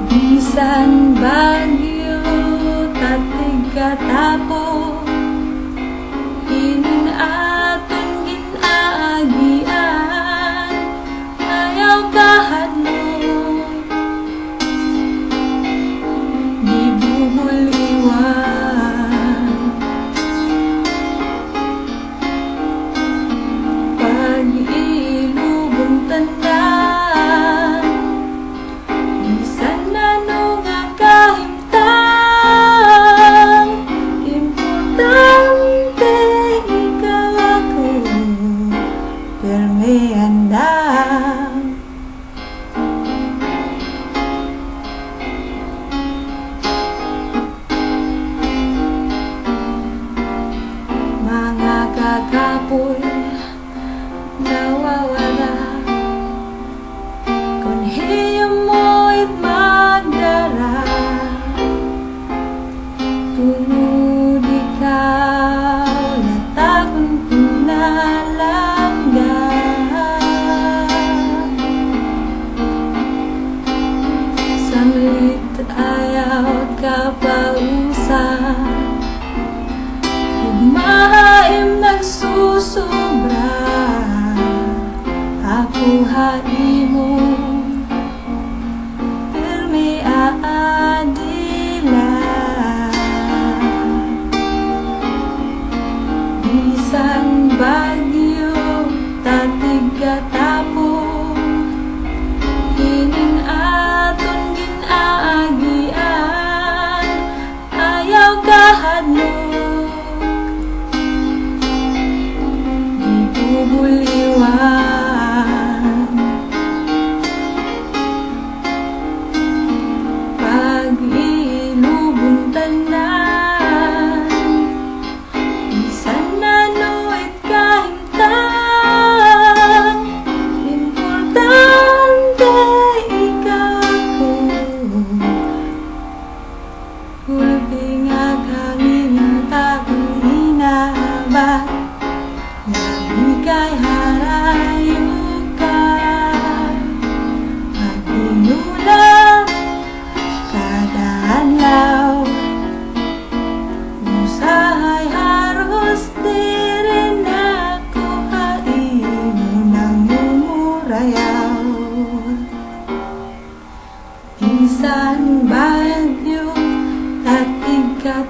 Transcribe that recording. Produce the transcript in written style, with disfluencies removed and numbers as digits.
Bisan bagyo tatiga tapo inin aton ginaagian ayaw kahadlok di bubuliwan pag-ilubong tandaan bisan ano nga kahimtang importante ikaw ako pirmi handang mga kakapoy nawawala kung hiyo mo'y magdara tungod ikaw latakon pinalangga sanglit ayaw kapausan Mahaim nagsusubra ako haimo pirmi aadila bisan bagyo tatiga tapo inin aton ginaagian ayaw kahadlok buliwan pag-ilubong tanan bisan ano't kahimtang importante ikaw ako gulpi nga kangin takong hinabat kay harayo ka magtinula kada adlaw usahay haros diri ako haimo nang mumurayaw bisan bagyo tatig ka